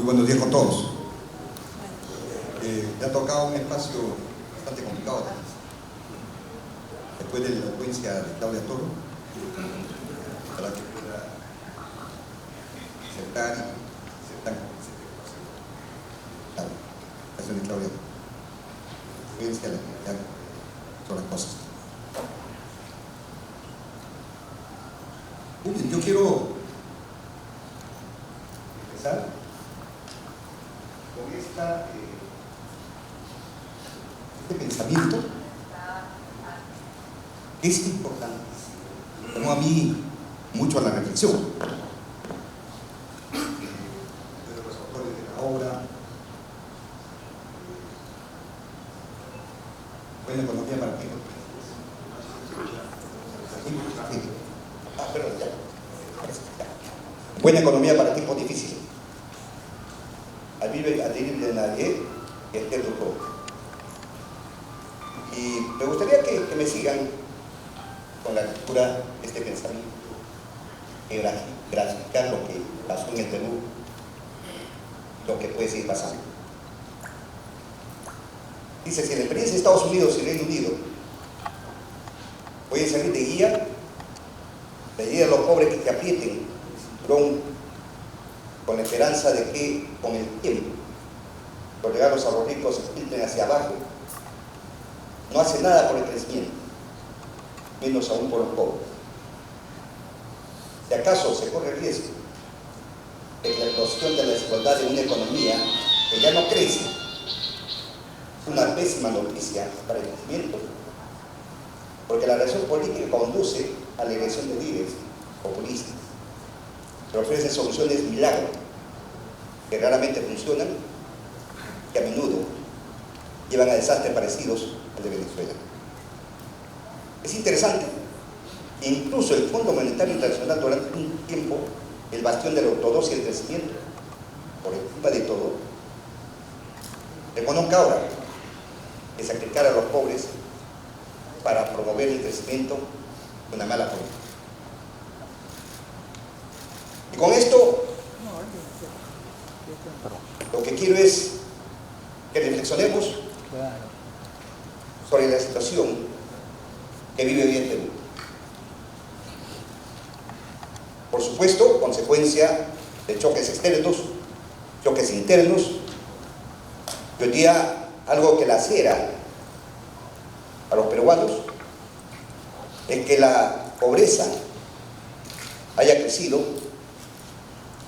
buenos días con todos. Me ha tocado un espacio bastante complicado después de la elocuencia de Claudia Toro, para que pueda aceptar y aceptar la explicación de Claudia Toro. La elocuencia, la actividad, todas las cosas. Muy bien, yo quiero empezar con este pensamiento que es importante, como a mí mucho a la reflexión de los autores de la obra. Buena economía para ti. Perdón, ya. Buena economía para tiempos difíciles. Adherir de nadie y el grupo. Y me gustaría que me sigan con la lectura de este pensamiento, que graficar lo que pasó en el Perú, lo que puede seguir pasando. Dice: si la experiencia de Estados Unidos y Reino Unido puede servir de guía, la idea de los pobres que aprieten el cinturón con la esperanza de que con el tiempo los regalos a los ricos se filtren hacia abajo, no hace nada por el crecimiento, menos aún por los pobres. Si acaso se corre el riesgo de que la explosión de la desigualdad de una economía que ya no crece es una pésima noticia para el crecimiento, porque la reacción política conduce a la elección de líderes populistas que ofrecen soluciones milagro que raramente funcionan, que a menudo llevan a desastres parecidos al de Venezuela. Es interesante que incluso el Fondo Monetario Internacional, durante un tiempo el bastión de la ortodoxia y el crecimiento, por encima de todo, reconozca ahora que sacrificar a los pobres para promover el crecimiento de una mala política. Y con esto lo que quiero es que reflexionemos sobre la situación que vive hoy en Perú. Por supuesto, consecuencia de choques externos, choques internos, y hoy día algo que lacera a los peruanos es que la pobreza haya crecido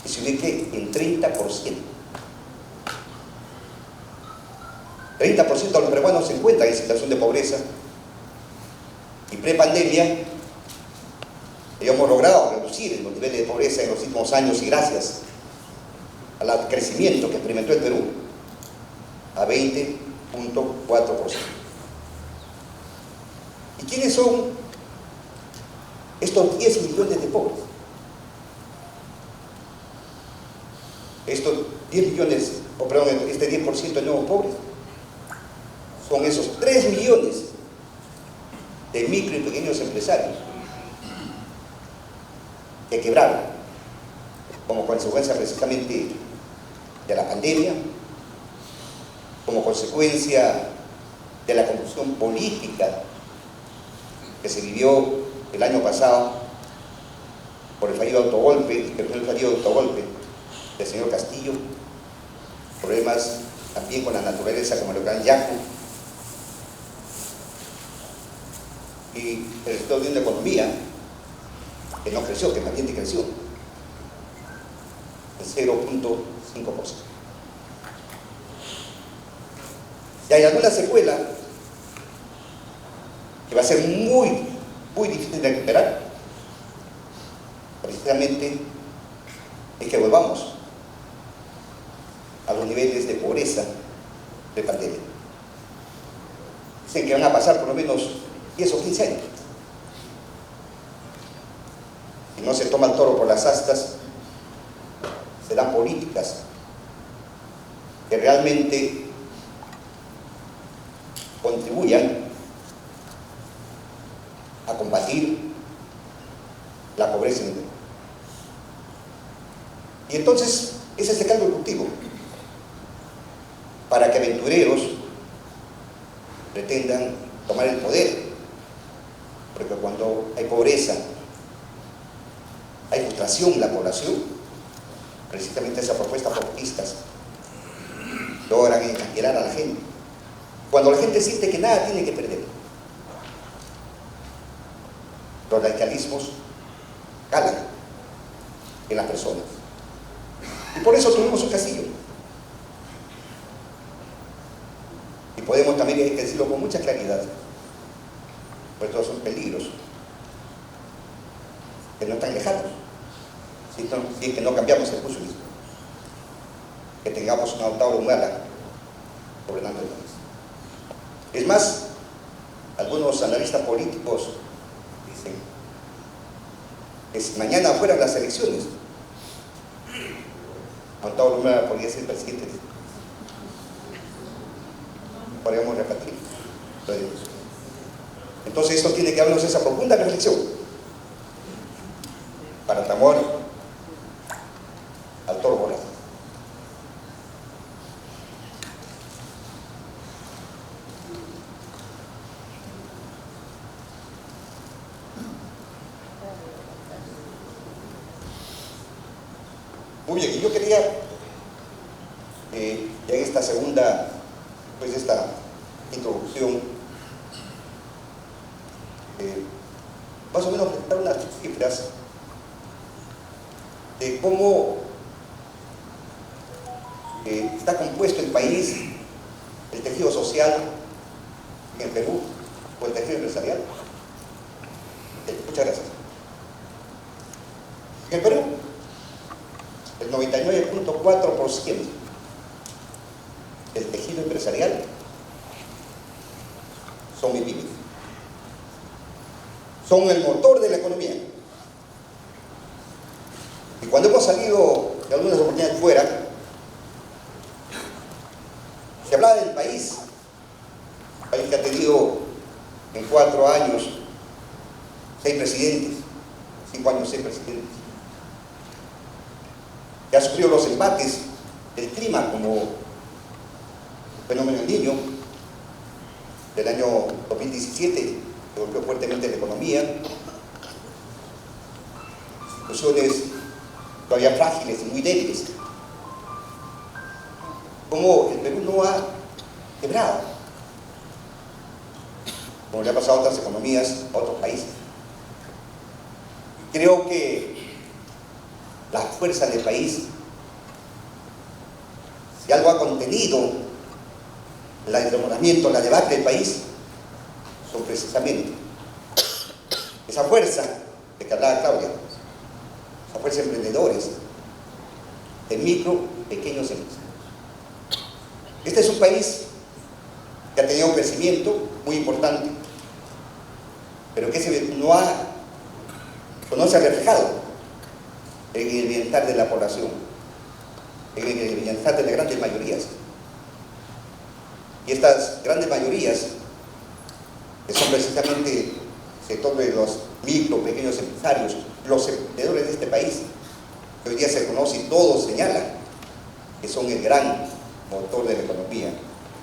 y se ubique en 30%. 30% de los peruanos se encuentran en situación de pobreza, y pre-pandemia hemos logrado reducir los niveles de pobreza en los últimos años, y gracias al crecimiento que experimentó el Perú, a 20.4%. ¿Y quiénes son estos 10 millones de pobres? Estos 10 millones, o perdón, este 10% de nuevos pobres, son esos 3 millones de micro y pequeños empresarios que quebraron como consecuencia precisamente de la pandemia, como consecuencia de la confusión política que se vivió el año pasado por el fallido autogolpe, del señor Castillo, problemas también con la naturaleza como el huracán Yaku, y el resultado de una economía que no creció, que también decreció en 0.5%. Y hay alguna secuela que va a ser muy difícil de recuperar, precisamente es que volvamos a los niveles de pobreza de pandemia. Dicen que van a pasar por lo menos 10 o 15 años. Si no se toma el toro por las astas, se dan políticas que realmente contribuyan a combatir la pobreza en el Perú. Y entonces, ese es el cambio productivo. para que aventureros pretendan tomar el poder, porque cuando hay pobreza, hay frustración en la población, precisamente esas propuestas populistas logran encandilar a la gente. Cuando la gente siente que nada tiene que perder, los radicalismos calan en las personas. Y por eso tuvimos un Castillo. Y podemos también decirlo con mucha claridad, pues todos son peligros que no están lejanos, si es que no cambiamos el curso mismo, que tengamos una Octavio Humala gobernando el país. Es más, algunos analistas políticos dicen que si mañana fueran las elecciones, Octavio Humala podría ser presidente. Podríamos repetir. Entonces esto tiene que darnos esa profunda reflexión para temor al toro volado. Muy bien, y yo quería ya en esta segunda, pues esta introducción, más o menos presentar unas cifras de cómo está compuesto el país, el tejido social en el Perú, o el tejido empresarial. Muchas gracias. En el Perú, el 99.4% del tejido empresarial son MIPYMES. Son el motor de la economía. Y cuando hemos salido de algunas oportunidades fuera, se hablaba del país, un país que ha tenido en 4 años 6 presidentes, 5 años 6 presidentes, que ha sufrido los embates del clima como el fenómeno del Niño del año 2017, que golpeó fuertemente la economía, instituciones todavía frágiles y muy débiles, como el Perú no ha quebrado, como le ha pasado a otras economías, a otros países. Creo que la fuerza del país, si algo ha contenido el enamoramiento, la debacle del país, son precisamente esa fuerza de que hablaba Claudia, esa fuerza de emprendedores, de micro, pequeños empresarios. Este es un país que ha tenido un crecimiento muy importante, pero que no se ha reflejado en el bienestar de la población, en el bienestar de las grandes mayorías. Y estas grandes mayorías, que son precisamente el sector de los micro, pequeños empresarios, los emprendedores de este país, que hoy día se conoce y todos señalan que son el gran motor de la economía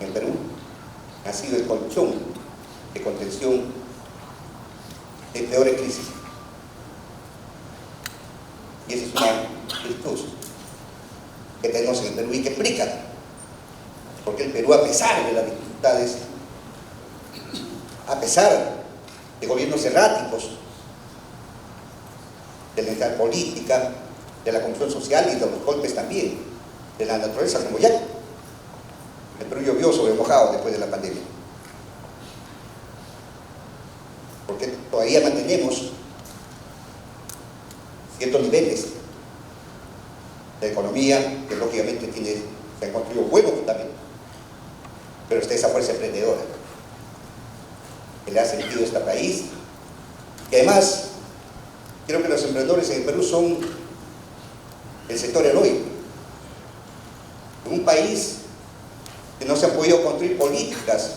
en Perú, ha sido el colchón de contención de peores crisis. Y esa es una virtud que tenemos en el Perú y que explica porque el Perú, a pesar de las dificultades, a pesar de gobiernos erráticos, de la inestabilidad política, de la confusión social y de los golpes también de la naturaleza, como ya el Perú llovió sobre mojado después de la pandemia, porque todavía mantenemos ciertos niveles de economía que lógicamente se han construido buenos fundamentos, pero está esa fuerza emprendedora que le ha sentido a este país, y además creo que los emprendedores en el Perú son el sector heroico. En un país que no se han podido construir políticas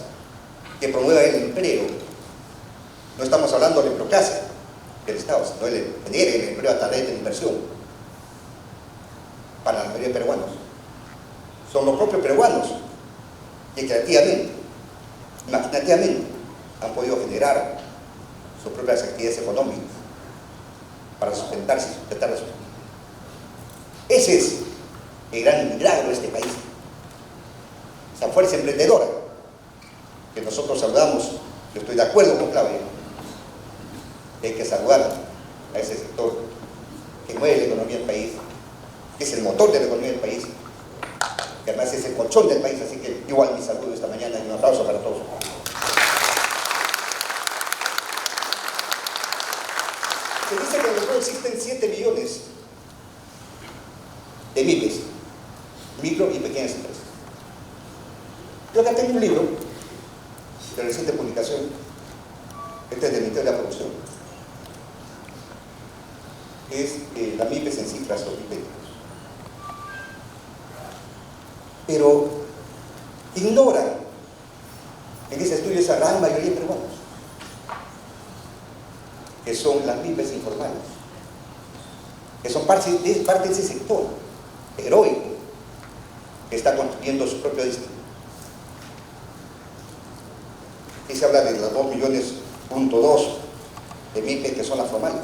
que promuevan el empleo, no estamos hablando de Procasa del Estado, sino de tener el empleo a través de la inversión para la mayoría de peruanos. Son los propios peruanos que creativamente, imaginativamente, han podido generar sus propias actividades económicas para sustentarse y sustentar a sus familias. Ese es el gran milagro de este país, esa fuerza emprendedora que nosotros saludamos. Yo estoy de acuerdo con Claudia, hay que saludar a ese sector que mueve la economía del país, que es el motor de la economía del país, que además es el colchón del país. Así que igual mi saludo esta mañana y un aplauso para todos. Se dice que en el mundo existen 7 millones de MIPES, micro y pequeñas empresas. Yo acá tengo un libro de reciente publicación, este es del Ministerio de la Producción, que es la MIPES en cifras 2022. Pero ignoran en ese estudio esa gran mayoría de peruanos, que son las MIPES informales, que son parte de ese sector heroico que está construyendo su propio destino. Aquí se habla de los 2,2 millones de MIPES que son las formales,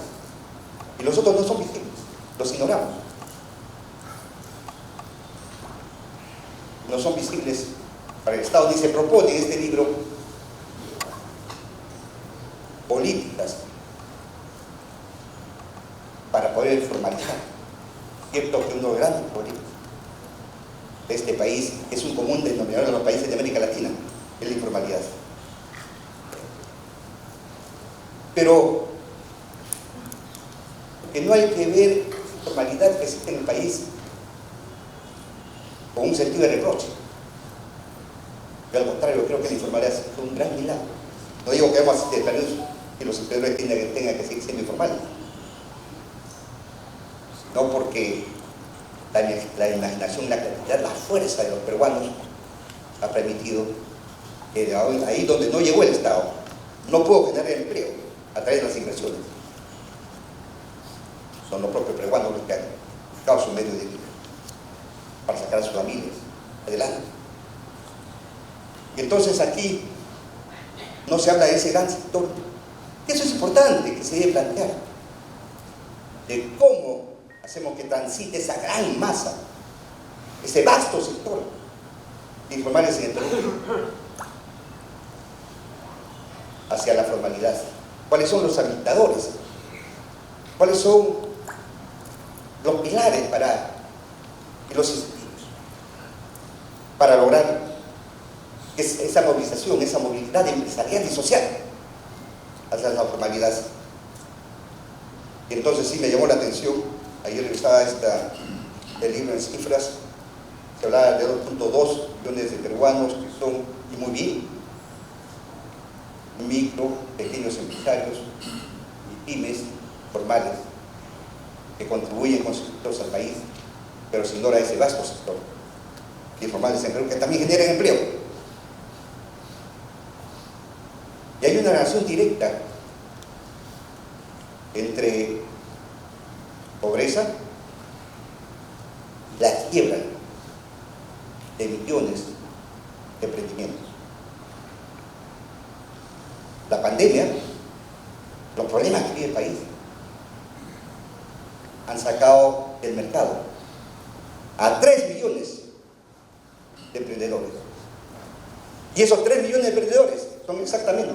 y los otros no son visibles, los ignoramos. No son visibles para el Estado, ni se propone en este libro políticas para poder formalizar. Cierto que uno de los grandes problemas de este país es un común denominador de los países de América Latina, es la informalidad. Pero que no hay que ver la informalidad que existe en el país con un sentido de reproche. Yo al contrario creo que la informalidad es un gran milagro. No digo que vamos a hacer que los emprendedores tengan que seguir siendo informales, no, porque la imaginación, la creatividad, la fuerza de los peruanos ha permitido que ahí donde no llegó el Estado, no pudo generar empleo a través de las inversiones. Son los propios peruanos los que han buscado su medio de vida para sacar a sus familias adelante. Y entonces aquí no se habla de ese gran sector. Eso es importante que se debe plantear, de cómo hacemos que transite esa gran masa, ese vasto sector de informales en el Perú hacia la formalidad. ¿Cuáles son los habilitadores? ¿Cuáles son los pilares y los incentivos para lograr esa movilización, esa movilidad empresarial y social hacia la formalidad? Y entonces sí me llamó la atención, ayer revisaba el libro en cifras, se hablaba de 2,2 millones de peruanos que son, y muy bien, micro, pequeños empresarios y pymes formales que contribuyen con sus sectores al país, pero se ignora ese vasto sector de informales en Perú que también generan empleo. Y hay una relación directa entre pobreza y la quiebra de millones de emprendimientos. La pandemia, los problemas que vive el país, han sacado del mercado a 3 millones de emprendedores. Y esos 3 millones de emprendedores son exactamente,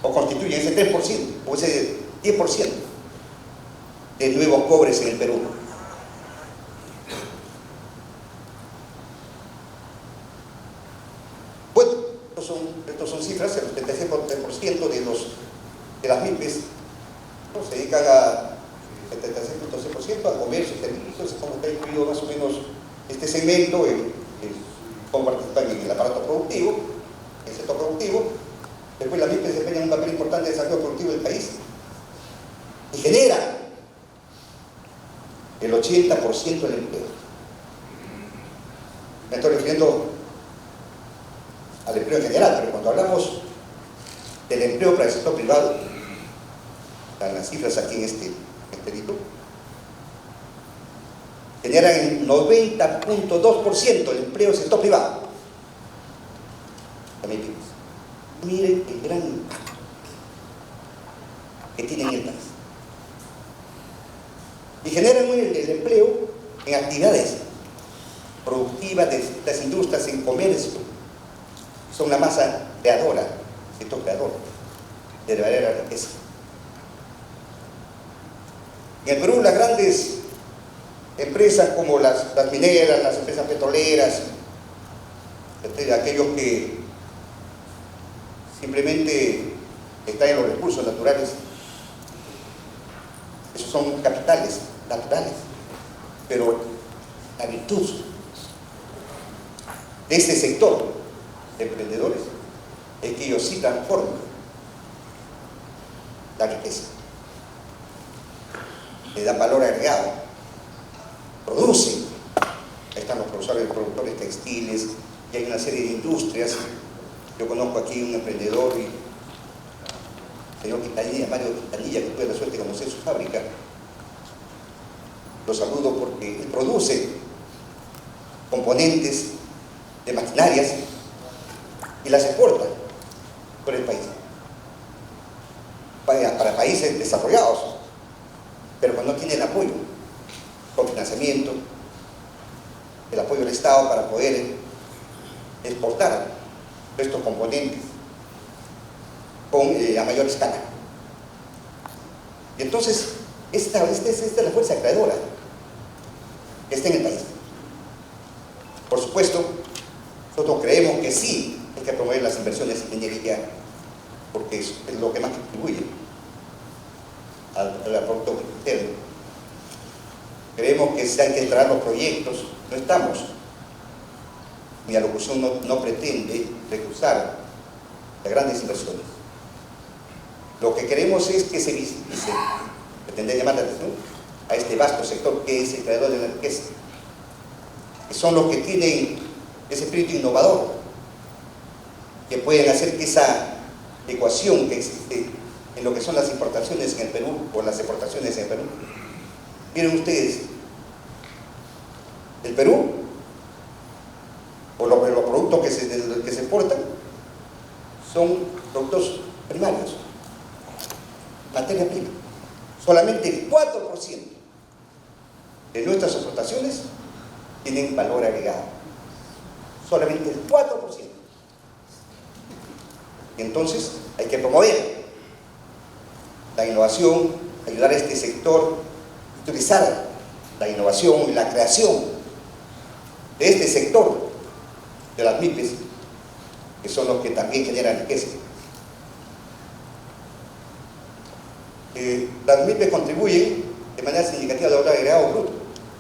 o constituyen ese 3%, o ese 10% de nuevos pobres en el Perú. Bueno, estos son cifras. El 76% de las MIPES se dedican a 76.6% a comercio y servicios. Es como está incluido más o menos este segmento, cómo participan en el aparato productivo, el sector productivo. Después las MIPES desempeñan un papel importante en el desarrollo productivo del país y generan el 80% del empleo. Me estoy refiriendo al empleo en general, pero cuando hablamos del empleo para el sector privado, están las cifras aquí en este libro, generan el 90.2% del empleo del sector privado. También miren el gran impacto que tienen en el país. Y generan el empleo en actividades productivas de las industrias, en comercio. Son la masa creadora, sector creador de verdadera riqueza. En el Perú, las grandes empresas como las mineras, las empresas petroleras, aquellos que simplemente extraen los recursos naturales, esos son capitales naturales, pero la virtud de este sector de emprendedores es que ellos sí transforman la riqueza, le dan valor agregado, producen. Ahí están los productores textiles, y hay una serie de industrias. Yo conozco aquí un emprendedor, el señor Quintanilla, Mario Quintanilla, que tuve la suerte de conocer su fábrica. Lo saludo porque él produce componentes de maquinarias y las exporta por el país, para países desarrollados, pero cuando no tiene el apoyo con financiamiento, el apoyo del Estado para poder exportar estos componentes a mayor escala. Y entonces esta es la fuerza creadora que está en el país. Por supuesto, nosotros creemos que sí hay que promover las inversiones en minería, porque es lo que más contribuye al producto interno. Creemos que sí hay que entrar los proyectos. No estamos, mi alocución no pretende recusar las grandes inversiones. Lo que queremos es que se visibilice, pretender llamar la atención a este vasto sector que es el creador de la riqueza, que son los que tienen ese espíritu innovador, que pueden hacer que esa ecuación que existe en lo que son las importaciones en el Perú o las exportaciones en el Perú. Miren ustedes, el Perú, o los productos que se exportan, son productos primarios, materia prima. Solamente el 4% de nuestras exportaciones tienen valor agregado. Solamente el 4%. Y entonces hay que promover la innovación, ayudar a este sector, utilizar la innovación y la creación de este sector de las MIPES, que son los que también generan riqueza. Las MIPES contribuyen de manera significativa al valor agregado bruto,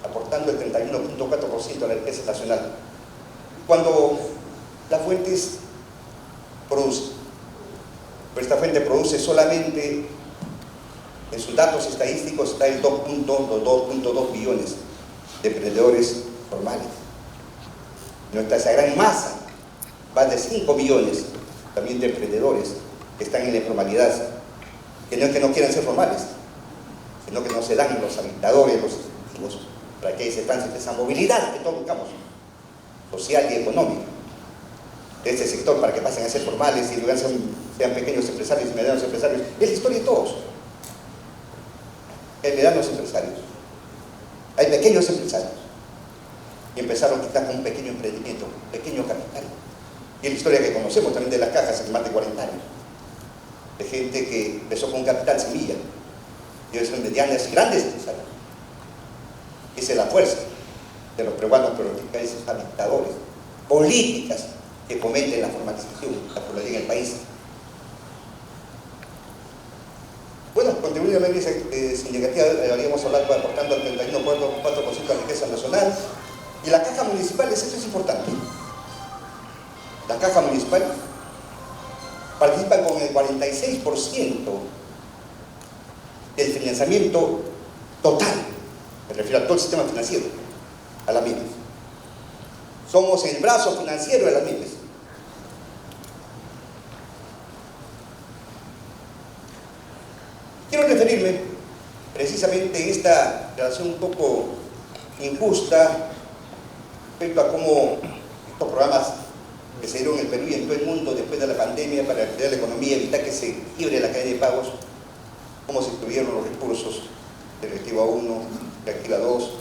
aportando el 31.4% de la riqueza nacional. Cuando las fuentes producen, pero esta fuente produce solamente, en sus datos estadísticos está el 2.2 billones de emprendedores formales. Esa gran masa, más de 5 millones también de emprendedores que están en la informalidad, que no es que no quieran ser formales, sino que no se dan los habilitadores, los incentivos para que se transite esa movilidad que todos buscamos, social y económica, de este sector, para que pasen a ser formales y luego sean pequeños empresarios y medianos empresarios. Es la historia de todos. Hay medianos empresarios, hay pequeños empresarios, y empezaron quizás con un pequeño emprendimiento, pequeño capital. Y es la historia que conocemos también de las cajas hace más de 40 años, de gente que empezó con un capital semilla, y hoy son medianas y grandes empresarios. Esa es la fuerza de los peruanos, pero que esos dictadores, políticas que fomenten la formalización, la pluralidad en el país. Bueno, contribuir a la riqueza significativa, habríamos hablado aportando al 31.4% de la riqueza nacional. Y las cajas municipales, esto es importante. Las cajas municipales participan con el 46% del financiamiento total, me refiero a todo el sistema financiero, a las MIPES. Somos el brazo financiero de las MIPES. Quiero referirme precisamente en esta relación un poco injusta respecto a cómo estos programas que se dieron en el Perú y en todo el mundo después de la pandemia para reactivar la economía, evitar que se quiebre la cadena de pagos, cómo se distribuyeron los recursos de Reactiva 1, Reactiva 2,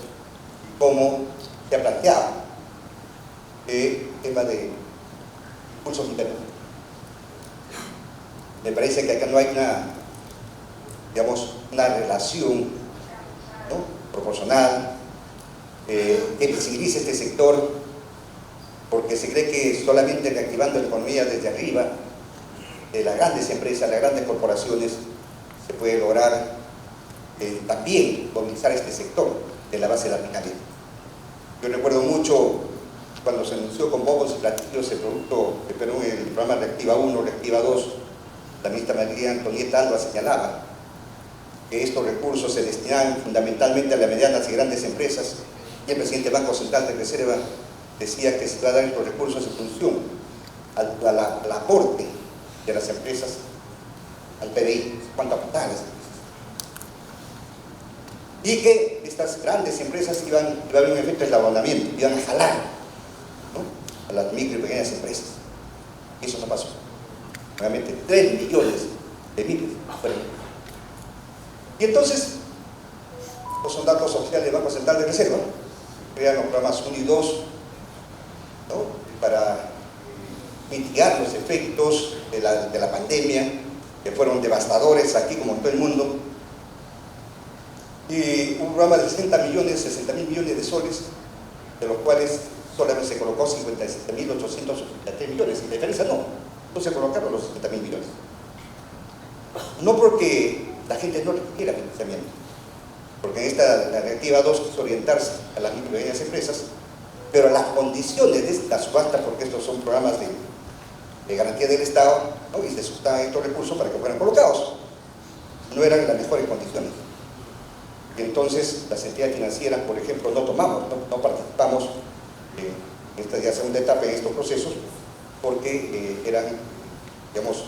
cómo se ha planteado el tema de recursos internos. Me parece que acá no hay una relación, ¿no?, proporcional, que visibilice este sector, porque se cree que solamente reactivando la economía desde arriba, de las grandes empresas, las grandes corporaciones, se puede lograr también movilizar este sector de la base de la pirámide. Yo recuerdo mucho cuando se anunció con bombos y platillos el producto de Perú en el programa Reactiva 1, Reactiva 2, la ministra María Antonieta Alba señalaba que estos recursos se destinaban fundamentalmente a las medianas y grandes empresas, y el presidente del Banco Central de Reserva decía que se va a dar estos recursos en función al aporte de las empresas al PBI, cuánto aportaban las empresas. Y que estas grandes empresas iban a haber un efecto de eslabonamiento, iban a jalar, ¿no?, a las micro y pequeñas empresas. Y eso no pasó. Realmente 3 millones de micro. Y entonces, estos son datos oficiales del Banco Central de Reserva, crean los programas 1 y 2, ¿no?, para mitigar los efectos de la pandemia, que fueron devastadores aquí como en todo el mundo. Y un programa de 60.000 millones de soles, de los cuales solamente se colocó 57.883 millones. Y la diferencia no se colocaron los 60.000 millones. No porque la gente no requiera financiamiento, porque en la Reactiva 2 quiso orientarse a las micro y pequeñas empresas, pero las condiciones de esta subasta, porque estos son programas de garantía del Estado, ¿no?, y se sustaban estos recursos para que fueran colocados, no eran las mejores condiciones. Y entonces las entidades financieras, por ejemplo, no participamos en esta ya segunda etapa en estos procesos, porque eran, digamos,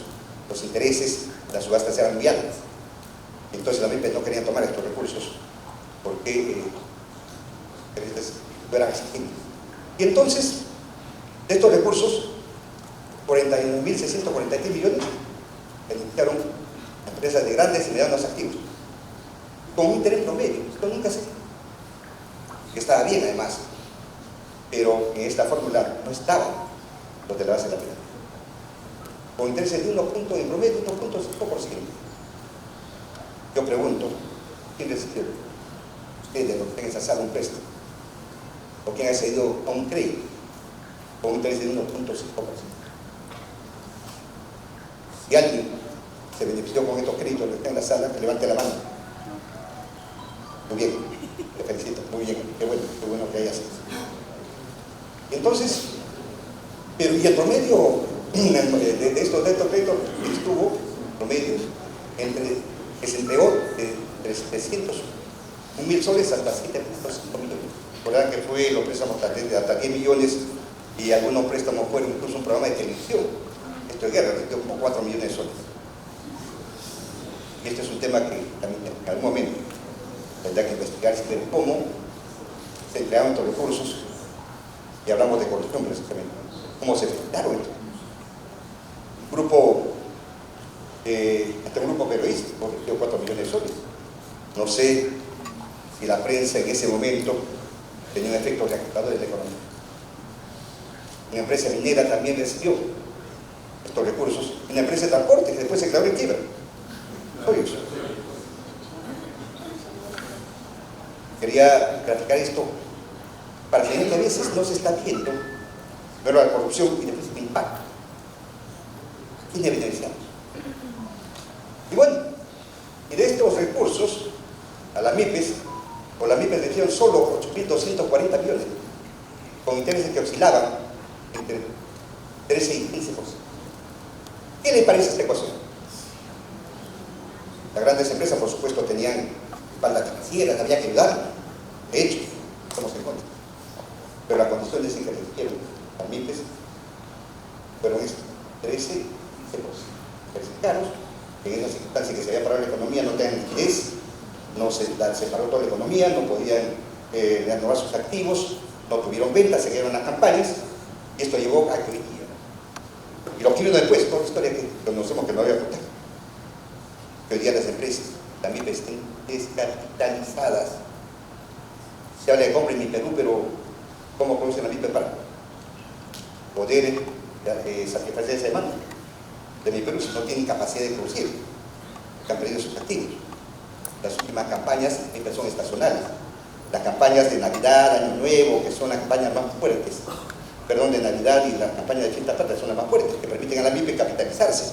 los intereses, las subastas eran muy altas. Entonces las MIPES no querían tomar estos recursos porque los intereses no eran accesibles. Y entonces, de estos recursos, 41.643 millones beneficiaron a empresas de grandes y medianos activos, con un interés promedio. Esto nunca se... que estaba bien además, pero en esta fórmula no estaban los de la base de la pirámide, con intereses de 1 punto en promedio, 1.5%. Yo pregunto, ¿quién recibió? Ustedes, los que tienen esa sala, un préstamo, o quién ha cedido a un crédito con un interés de 1.5%. Si alguien se benefició con estos créditos, que está en la sala, que levante la mano. Muy bien, te felicito, muy bien, qué bueno que hayas hecho. Y entonces, pero y el promedio de estos créditos estuvo, promedio, que se entregó de 301.000 soles hasta 7.5 millones. Recuerdan que fue los préstamos hasta 10 millones y algunos préstamos fueron incluso un programa de televisión. Esto de guerra recibió como 4 millones de soles. Y este es un tema que también en algún momento tendrá que investigar y ver cómo se emplearon estos recursos, y hablamos de corrupción precisamente, cómo se afectaron estos. Este grupo periodístico recibió 4 millones de soles. No sé si la prensa en ese momento tenía un efecto reactivador de la economía. Una empresa minera también recibió estos recursos, una empresa de transporte que después se declaró en quiebra. Quería platicar esto para que a veces no se está viendo, pero la corrupción y después el impacto. ¿Quién evidenciamos? Y bueno, y de estos recursos, a las MIPES, o las MIPES recibieron solo 8.240 millones, con intereses que oscilaban entre 13 y 15%. ¿Qué le parece esta ecuación? Las grandes empresas, por supuesto, tenían espalda financiera, había que ayudar. De hecho, estamos en contra. Pero las condiciones en que recibieron las MIPES fueron 13 y 15%. Caros, que en esa circunstancia que se había parado la economía no tenían liquidez, no se paró toda la economía, no podían renovar sus activos, no tuvieron ventas, se quedaron las campañas, y esto llevó a que hoy día, y lo quiero después, toda la historia que conocemos que no voy a contar, que hoy día las empresas también estén descapitalizadas. Se habla de compra en mi Perú, pero ¿cómo producen la MIPE para poder satisfacer esa demanda de mi Perú si no tienen capacidad de producir? Que han perdido sus activos. Las últimas campañas son estacionales. Las campañas de Navidad, Año Nuevo, que son las campañas más fuertes, perdón, de Navidad, y las campañas de Fiesta Patria son las más fuertes, que permiten a la MIPE capitalizarse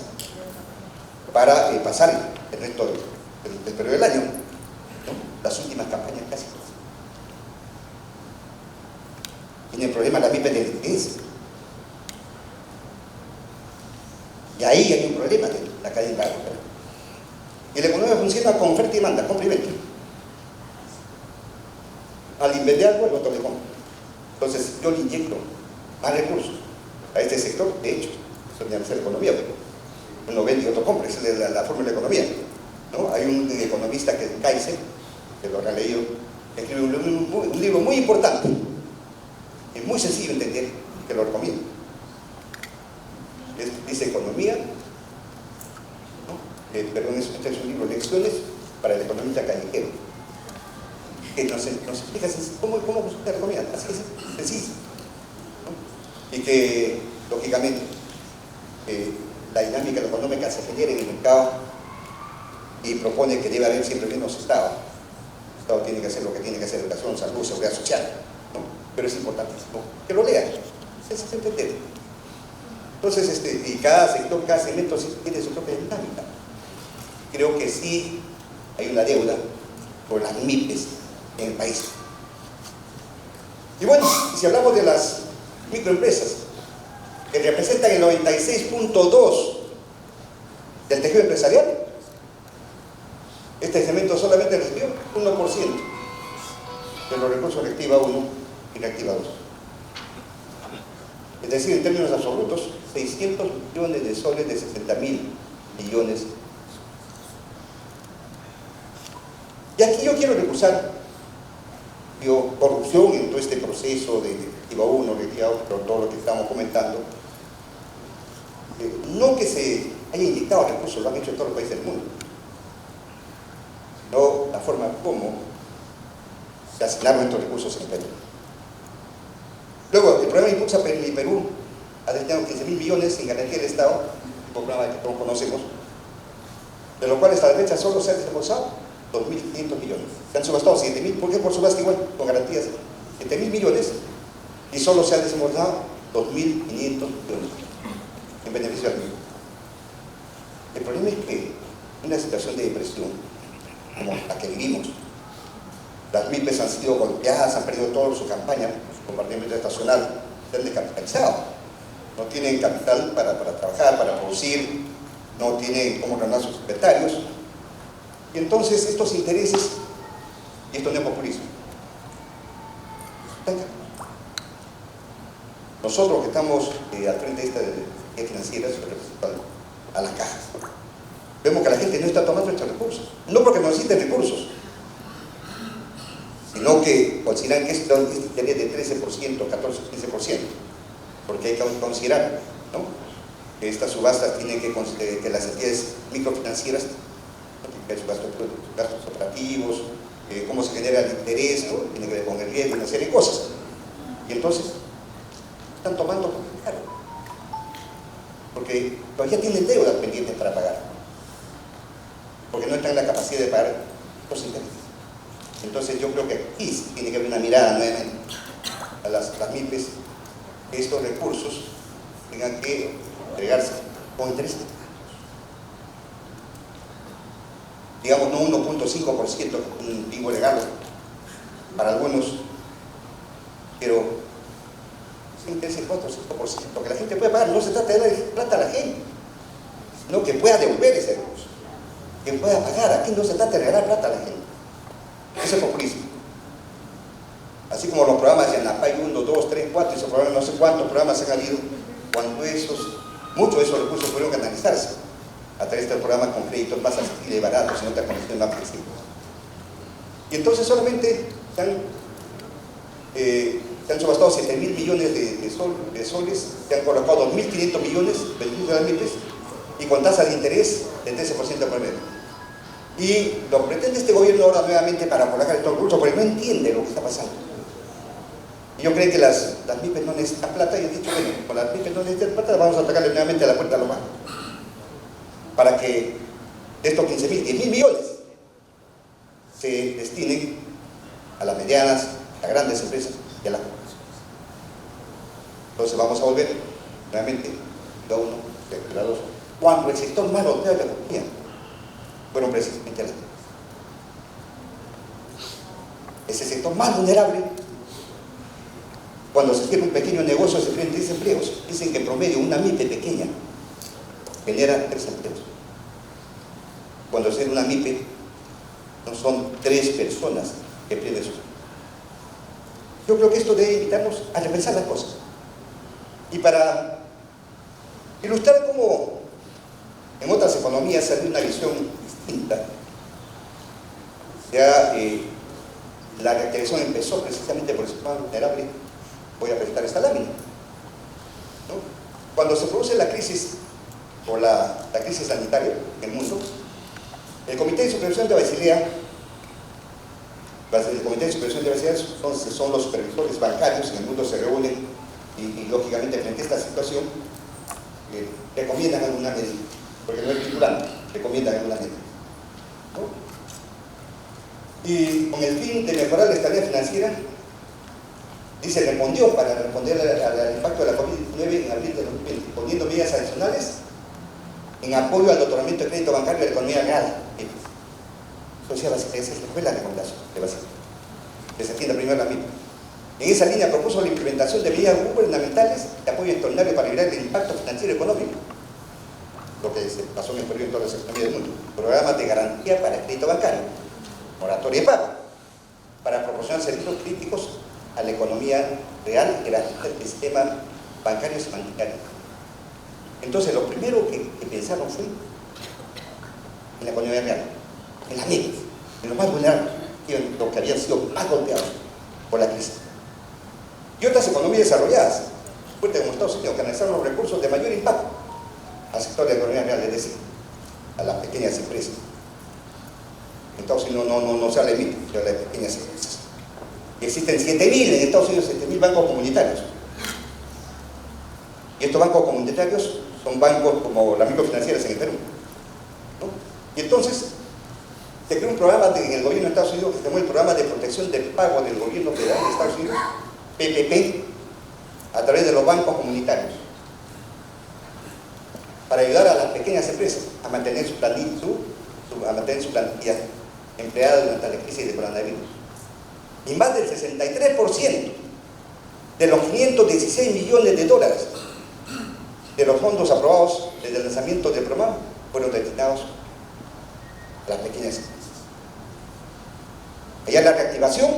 para pasar el resto del periodo del año, ¿no? Las últimas campañas casi tienen problemas la MIPE de liquidez. Y ahí hay un problema de la cadena de valor. Y la economía funciona con oferta y demanda, compra y venta. Al vender algo, el otro le compra. Entonces, yo le inyecto más recursos a este sector. De hecho, eso es la economía. Uno vende y otro compra, esa es la fórmula de la economía, ¿no? Hay un economista que es Kaiser, que lo habrá leído, escribe un libro muy importante, es muy sencillo de entender, que lo recomiendo. Dice Economía, ¿no? Perdón, este es un libro, Lecciones para el economista callejero, que nos explica cómo funciona la economía, así es sencillo, ¿no? Y que, lógicamente, la dinámica económica se genera en el mercado y propone que debe haber siempre menos Estado. El Estado tiene que hacer lo que tiene que hacer: educación, salud, seguridad social, ¿no? Pero es importantísimo que lo lean, se entiende. Entonces, y cada sector, cada segmento tiene su propia dinámica. Creo que sí hay una deuda por las MIPES en el país. Y bueno, si hablamos de las microempresas, que representan el 96.2% del tejido empresarial, este segmento solamente recibió 1% de los recursos reactiva 1 y reactiva 2. Es decir, en términos absolutos, 600 millones de soles de 60.000 millones. Y aquí yo quiero recusar corrupción en todo este proceso de reactiva 1, reactiva 2, todo lo que estamos comentando. No que se haya inyectado recursos, lo han hecho en todos los países del mundo, sino la forma como se asignaron estos recursos en Perú. Luego, el programa Impulsa Perú ha destinado 15.000 millones en garantía del Estado, un programa que todos conocemos, de lo cual hasta la fecha solo se han desembolsado 2.500 millones. Se han subastado 7.000, ¿por qué por subasta igual? Con garantías, 7.000 millones, y solo se han desembolsado 2.500 millones en beneficio del mismo. El problema es que en una situación de depresión como la que vivimos, las MIPES han sido golpeadas, han perdido toda su campaña, su compartimiento estacional, se han descapitalizado, no tienen capital para trabajar, para producir, no tienen cómo ganar sus inventarios, y entonces estos intereses, y esto no es populismo, nosotros que estamos al frente de esta de financieras, representando a las cajas, vemos que la gente no está tomando estos recursos, no porque no necesiten recursos, sino que consideran que esto sería de 13%, 14%, 15%, porque hay que considerar, ¿no?, que estas subastas tienen que las entidades microfinancieras, ¿no?, tienen que sus gastos operativos, cómo se genera el interés, ¿no?, tiene que ver con el riesgo y una serie de cosas, y entonces están tomando caro, porque todavía tienen deudas pendientes para pagar, porque no están en la capacidad de pagar los intereses. Entonces yo creo que aquí tiene que haber una mirada nuevamente a las MIPES, que estos recursos tengan que entregarse con intereses. Digamos, no 1.5%, un bingo legal para algunos, pero sin interés 4 o 5%, que la gente pueda pagar. No se trata de darle plata a la gente, sino que pueda devolver ese recurso, que pueda pagar. Aquí no se trata de regalar plata a la gente. Ese es populismo. Así como los programas de ANAPAI 1, 2, 3, 4, esos programas, no sé cuántos programas se han habido, cuando muchos de esos recursos pudieron canalizarse a través de programas con créditos más asequibles, baratos, en otras condiciones más flexibles. Y entonces solamente se han se han subastado 7.000 millones de soles, se han colocado 2.500 millones vendidos a las MIPES y con tasa de interés de 13% promedio. Y lo pretende este gobierno ahora nuevamente para colocar estos recursos porque no entiende lo que está pasando. Y yo creo que las MIPES no necesitan plata y he dicho, bueno, con las MIPES no necesitan plata, vamos a tocarle nuevamente a la puerta a los bancos para que de estos 15.000, 10.000 millones se destinen a las medianas, a grandes empresas y a las pymes. Entonces vamos a volver nuevamente a uno, a dos, cuando el sector más golpeado de la economía fueron precisamente las pymes. Ese sector más vulnerable, cuando se cierra un pequeño negocio se crean 3 empleos. Dicen que en promedio una MIPE pequeña genera 3 empleos. Cuando se cierra una MIPE no son 3 personas que pierden sus. Yo creo que esto debe invitarnos a repensar las cosas. Y para ilustrar cómo en otras economías se hace una visión distinta, ya la reactivación empezó precisamente por el sector vulnerable. Voy a presentar esta lámina, ¿no? Cuando se produce la crisis o la crisis sanitaria en el mundo, el Comité de Supervisión de Basilea, el Comité de Supervisión de Basilea son los supervisores bancarios en el mundo, se reúnen y lógicamente frente a esta situación recomiendan alguna medida, porque no es vinculante, recomiendan alguna medida, ¿no? Y con el fin de mejorar la estabilidad financiera, dice, respondió para responder al impacto de la COVID-19 en abril de 2020, poniendo medidas adicionales en apoyo al otorgamiento de crédito bancario de la economía real. Esa fue la recomendación de Basilea, que se atienda primero la misma. En esa línea propuso la implementación de medidas gubernamentales de apoyo extraordinario para liberar el impacto financiero y económico, lo que se pasó en el periodo en todas las economías del mundo. Programas de garantía para el crédito bancario, moratoria de pago, para proporcionar servicios críticos a la economía real y garantizar el sistema bancario se mantenga. Entonces, lo primero que pensaron fue en la economía real, en las MIPES, en los más vulnerables, en los que habían sido más golpeados por la crisis. Y otras economías desarrolladas, fuertes como Estados Unidos, que analizaron los recursos de mayor impacto al sector de la economía real, es decir, a las pequeñas empresas. En Estados Unidos no se habla de MIPES, se habla de pequeñas empresas. Existen 7.000 en Estados Unidos, 7.000 bancos comunitarios. Y estos bancos comunitarios son bancos como las microfinancieras en el Perú, ¿no? Y entonces se creó un programa en el gobierno de Estados Unidos que se llama el Programa de Protección del Pago del Gobierno Federal de Estados Unidos, PPP, a través de los bancos comunitarios, para ayudar a las pequeñas empresas a mantener su plantilla empleada durante la crisis de coronavirus. Y más del 63% de los 516 millones de dólares de los fondos aprobados desde el lanzamiento del programa fueron destinados a las pequeñas empresas. Allá la reactivación,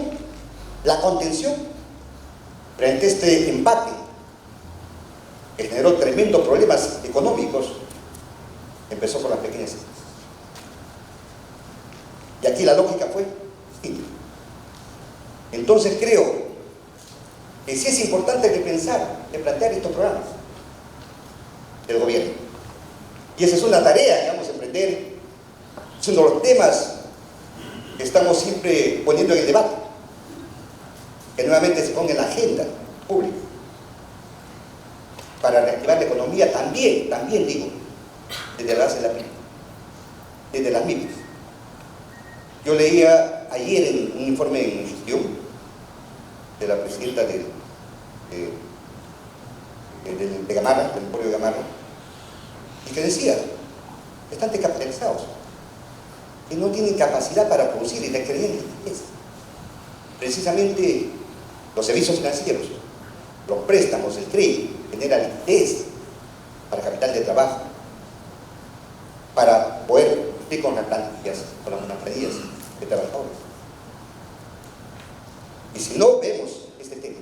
la contención frente a este embate que generó tremendos problemas económicos, empezó por las pequeñas empresas. Y aquí la lógica fue distinta. Entonces creo que sí es importante repensar, replantear estos programas del gobierno. Y esa es una tarea que vamos a emprender. Es uno de los temas que estamos siempre poniendo en el debate, que nuevamente se ponga en la agenda pública para reactivar la economía también digo, desde la base de la PYME, desde las MIPES. Yo leía ayer en un informe en gestión de la presidenta de Gamarra, del Emporio de Gamarra, y que decía, están descapitalizados y no tienen capacidad para producir y requerir liquidez. Precisamente los servicios financieros, los préstamos, el crédito, genera liquidez para capital de trabajo, para poder cumplir con las plantillas, con las monoplanillas de trabajadores. Y si no vemos este tema,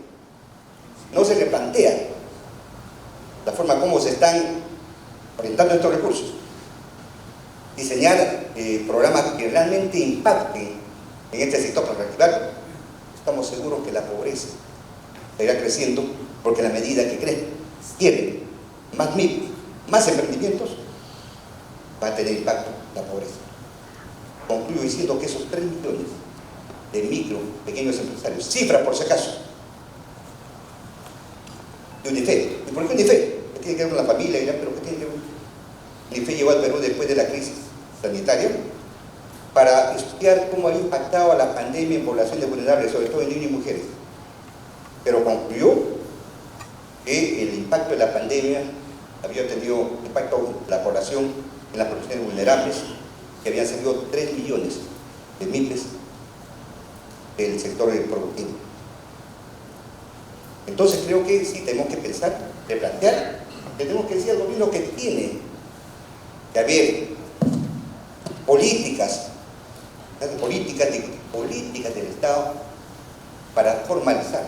no se replantea la forma como se están orientando estos recursos, diseñar programas que realmente impacten en este sector para reactivarlo, estamos seguros que la pobreza seguirá creciendo, porque en la medida que tienen más MIP, más emprendimientos, va a tener impacto la pobreza. Concluyo diciendo que esos 3 millones de micro, pequeños empresarios, cifra por si acaso, de UNIFE. ¿Y por qué UNIFE? ¿Qué tiene que ver con la familia? ¿Pero qué tiene que ver? UNIFE llegó al Perú después de la crisis sanitaria para estudiar cómo había impactado a la pandemia en poblaciones vulnerables, sobre todo en niños y mujeres. Pero concluyó que el impacto de la pandemia había tenido impacto en la población, en las poblaciones vulnerables, que habían salido 3 millones de MIPES del sector productivo. Entonces creo que sí tenemos que pensar, replantear, tenemos que decir al gobierno que tiene que haber políticas del Estado para formalizar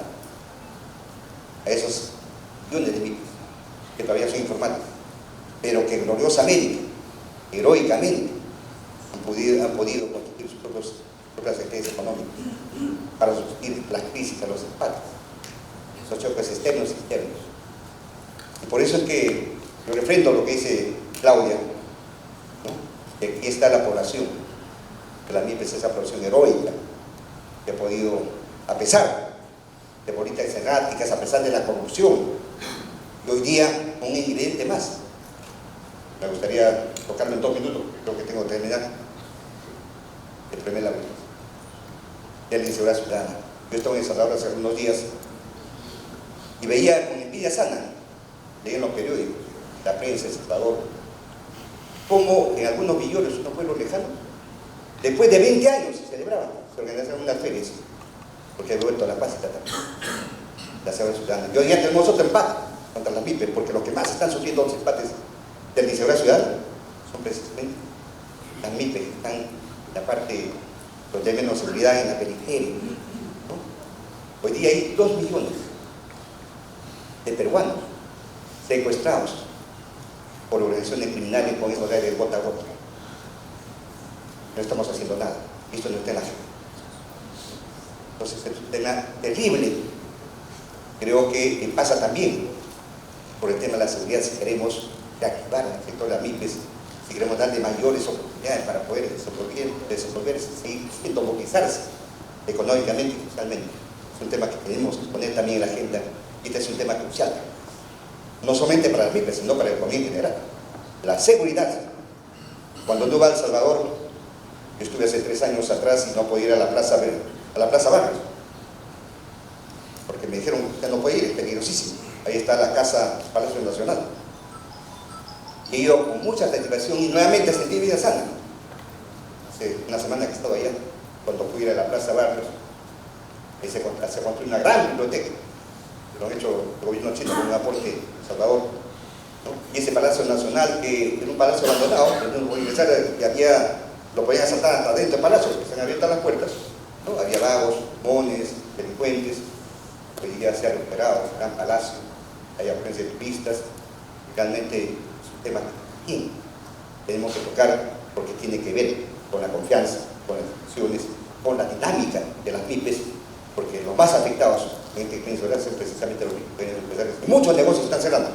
a esos millones de MIPES que todavía son informales, pero que gloriosamente, heroicamente, han podido constituir sus propias actividades económicas para subsistir las crisis, a los empates, los choques externos y internos. Y por eso es que yo refrendo lo que dice Claudia, ¿no? Que aquí está la población, que la MIPES es esa población heroica, que ha podido, a pesar de políticas erráticas, a pesar de la corrupción, y hoy día un ingrediente más. Me gustaría tocarlo en 2 minutos, creo que tengo que terminar. El primer labor de la inseguridad ciudadana. Yo estaba en El Salvador hace algunos días y veía con envidia sana, leía en los periódicos, la prensa de El Salvador, cómo en algunos villones, unos pueblos lejanos, después de 20 años se celebraban, se organizaban unas ferias, porque había vuelto a la paz y la seguridad ciudadana. Y hoy día tenemos otro empate contra las MIPES, porque los que más están sufriendo los empates de la inseguridad ciudadana son precisamente las MIPES, que están en la parte donde hay menos seguridad, en la periferia, ¿no? Hoy día hay 2 millones de peruanos secuestrados por organizaciones criminales con esos de gota a gota. No estamos haciendo nada, esto no está en la agenda. Entonces es un tema terrible. Creo que pasa también por el tema de la seguridad. Si queremos reactivar el sector de las MIPES, si queremos darle mayores oportunidades para poder desenvolverse, seguir movilizarse económicamente y socialmente, es un tema que tenemos que poner también en la agenda, y este es un tema crucial, no solamente para las MIPES, sino para la economía en general. La seguridad. Cuando uno va a El Salvador, yo estuve hace 3 años atrás y no podía ir a la Plaza Barrios, porque me dijeron que no puede ir, es peligrosísimo. Ahí está la casa Palacio Nacional. He ido con mucha satisfacción y nuevamente sentí vida sana. Hace una semana que he estado allá, cuando fui a ir a la Plaza Barrios, se construyó una gran biblioteca. Lo han hecho el gobierno chino con un aporte de El Salvador, ¿no? Y ese Palacio Nacional, que era un palacio abandonado, lo podían asaltar hasta dentro del palacio, porque se han abierto las puertas, ¿no? Había vagos, mones, delincuentes. Hoy día se ha recuperado un gran palacio, hay afluencia de turistas. Realmente es un tema que tenemos que tocar, porque tiene que ver con la confianza, con las instituciones, con la dinámica de las MIPES, porque los más afectados en este crimen social son precisamente los pequeños empresarios. Y muchos negocios están cerrando.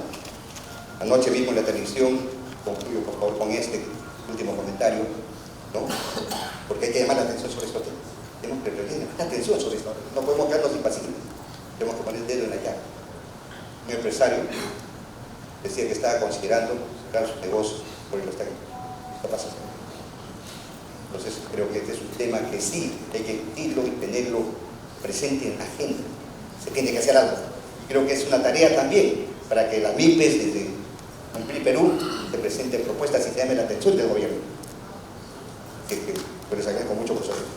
Anoche vimos en la televisión, concluyo por favor con este último comentario, ¿no? Porque hay que llamar la atención sobre esto. Tenemos que llamar la atención sobre esto. No podemos quedarnos impasibles. Tenemos que poner el dedo en la llaga. Un empresario decía que estaba considerando cerrar su negocio por el que está pasando. Entonces creo que este es un tema que sí hay que discutirlo y tenerlo presente en la agenda. Se tiene que hacer algo. Creo que es una tarea también para que las MIPES desde Cumplir Perú se presenten propuestas y se llame la atención del gobierno. Que les agradezco mucho por su atención.